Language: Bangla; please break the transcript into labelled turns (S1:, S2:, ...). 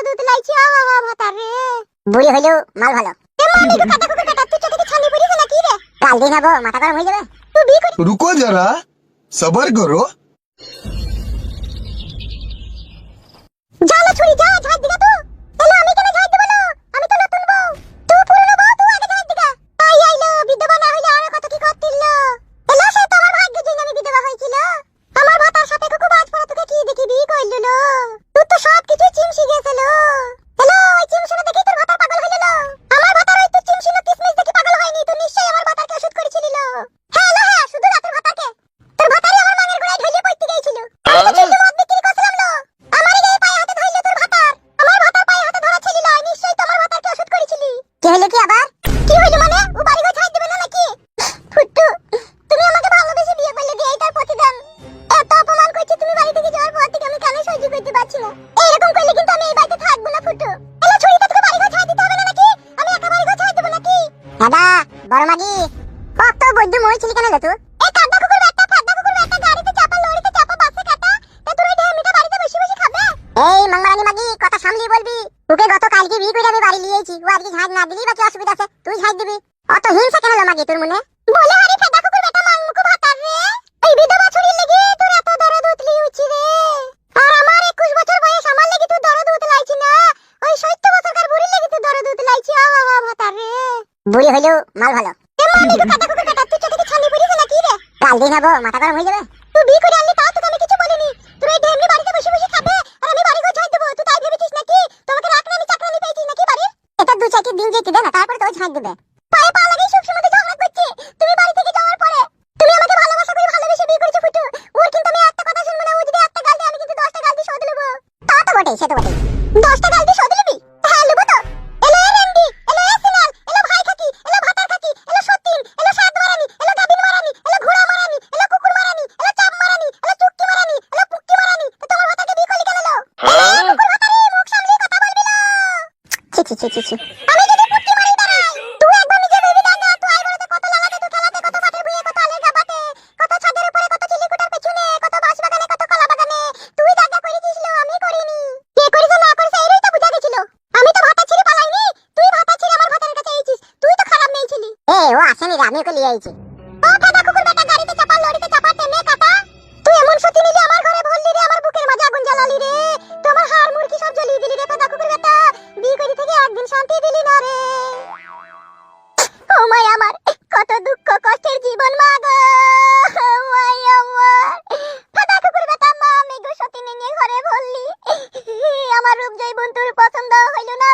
S1: দুধ লাইছি ভাতারে
S2: বুড়ি হইলো মাল ভালো।
S1: এ মানি গো কাটা কুকুর কাটা তুই চোখে কি ছানি পড়িছে নাকি রে?
S2: কাল দিন হবো মাথা গরম হয়ে যাবে।
S1: তুই বিয়ে করি
S3: रुको जरा सबर करो।
S1: জালা ছুরি যা ঝাড় দিগা তো এলো আমি কেন ঝাড় দেব না আমি তো নতুন বউ তুই পুরনো বউ তুই আগে ঝাড় দিগা আই আইলো বিধবা না হইলে আর কত কি করতিল এলো সে তো আমার ভাগ্যে যে আমি বিধবা হইছিল আমার ভাতার সাথে কুকু বাজ পড়া তোকে কি দেখি বিয়ে কইল তুই তো সব কিছু চিমসি গেছিল এলো ওই চিমসি দেখি তোর ভাতার পাগল হইল আমার ভাতার ওই তো চিমসি কিসমিস দেখি পাগল হয়নি তুই নিশ্চয়ই আমার ভাতারকে ওষুধ করেছিলি হ্যাঁ এলো হ্যাঁ শুধু রাতের ভাতারকে তোর ভাতারই আমার মাঙের গোড়ায় ঢইলে পড়তে গিয়েছিল আমি তো চিমসি মদ বিক্রি করছিলাম না আমারই গায়ে পায়ে হাতে ধইলে তোর ভাতার আমার ভাতার পায়ে হাতে ধরা ছিল নিশ্চয়ই তোমার ভাতারকে ওষুধ করেছিলি
S2: কি হইলো কি আবার?
S1: কি হইলো মানে ও বাড়ি ঘর ছাই দিবে না নাকি ফুট্টু তুমি আমাকে ভালোবেসে বিয়ে করলে দিয়ে তার প্রতিদান এত অপমান করছি তুমি বাড়ি থেকে যাওয়ার পর থেকে আমি কেন সহ্য করতে পারছি না এরকম করলে কিন্তু আমি এই বাড়িতে থাকবো না ফুট্টু এলা ছুরিটা তোকে বাড়ি ঘর ছাই দিতে হবে না নাকি আমি একা বাড়ি ঘর ছাই দেব নাকি
S2: দাদা বড় মাগি কত বৈদ্য মরেছিলি কেন রে তুই?
S1: এই কাঁদা কুকুর একটা ফাঁদা কুকুর একটা গাড়িতে চাপা লরিতে চাপা বাসে কাটা এ তোর এই ঢেমিটা বাড়িতে বসে বসে খাবে
S2: এই মাংমারানি মাগি কথা সামলি বলবি। তোকে গত কালকে বিয়ে করে আমি বাড়ি লিয়েছি, ও আজকে ঝাড় না দিলি বা কি অসুবিধা আছে? তুই ঝাড় দিবি। অত হিংসা কেন হলো মাগি তোর মনে?
S1: বলে হারি ফাঁদা কুকুর বেটা মাংমুকু ভাতার রে এই বিধবা ছুরির লাগি তোর এত দরদ উতলি উচি রে আর আমার 21 বছর বয়স আমার লাগি তুই দরদ উতলাইছি না ওই 70 বছরকার বুড়ির লাগি তুই দরদ উতলাইছি ভাতার রে
S2: বুড়ি হইলো মাল ভালো।
S1: এ মানি গো কাটা কুকুর কাটা তুই চোখে কি ছানি পড়িছে নাকি রে?
S2: কাল দিন হবো মাথা গরম হয়ে যাবে।
S1: তুই বিয়ে করে আনলি তাও তোকে আমি কিছু বলিনি তুই এই ঢেমনি বাড়িতে বসে বসে খাবে আর আমি বাড়ি ঘর ঝাড় দেবো তুই তাই ভেবেছিস নাকি তোমাকে রাখরানি চাকরানি পেয়েছিস নাকি বাড়ির
S2: এটা দু চারটি দিন যেতে দে না, তারপরে তো ঝাড় দিবে।
S1: পায়ে পা লাগিয়ে সব সময় ঝগড়া করছি তুমি বাড়ি থেকে যাওয়ার পরে তুমি আমাকে ভালোবাসা করে ভালোবেসে বিয়ে করেছো ফুটু ওর কিন্তু আমি একটা কথা শুনবো না ও যদি একটা গাল দেয় আমি কিন্তু 10টা গাল দিয়ে শোধ নেবো
S2: তা তো বটেই, সে তো বটেই।
S1: 10টা গাল দিয়ে শোধ নিবি হ্যাঁ নেবো তো এলো এমডি এলো সিনাল এলো ভাই খাকি এলো ভাতার খাকি এলো সতীন এলো সাত মারানি এলো গাবিন মারানি এলো ঘোড়া মারানি এলো কুকুর মারানি এলো চাপ মারানি এলো চুক্কি মারানি এলো পুক্কি মারানি তো তোমার ভাতাকে বিয়ে করলি কেন লো কুকুর ভাতারি মুখ সামলে কথা বলবি না
S2: ছি ছি ছি ছি ছি।
S1: আমি যদি পুক্কি মারি দাঁড়াই তুই একবার নিজে ভেবে দেখ না তুই আইবড়তে কত লাগাতে তুই খেলাতে কত মাঠে বুয়ে কত আলেগা বাতে কত ছাদের উপরে কত চিলিকুটার পেছনে কত বাঁশ বাগানে কত কলা বাগানে তুই দাগা করে দিছিল আমি করিনি কে করেছে না করেছে এরই তো বুঝা গেছিল আমি তো ভাতা ছিড়ে পালাইনি তুই ভাতা ছিড়ে আমার ভাতার কাছে আইছিস তুই তো খারাপ মেয়ে ছিলি
S2: এ ও আসেনি রে, আমি ওকে লিয়ে আইছি।
S1: ও ফাদা কুকুর বেটা গাড়িতে চাপা লরিতে চাপা টেনে কাটা তুই এমন সতী নিলি আমার ঘরে ভরলি রে আমার বুকের মাঝে আগুন জ্বালালি রে তুই আমার হাড় মুরকি সব জ্বালিয়ে দিলি রে ফাদা কুকুর বেটা বিয়ে করে থেকে একদিন শান্তি দিলি না রে ও মাই আমার কত দুঃখ কষ্টের জীবন মা গো ও মাই আমার ফাদা কুকুর বেটা মা আমি গো সতী নিয়ে ঘরে ভরলি আমার রূপ জৈবন তোর পছন্দ হইল না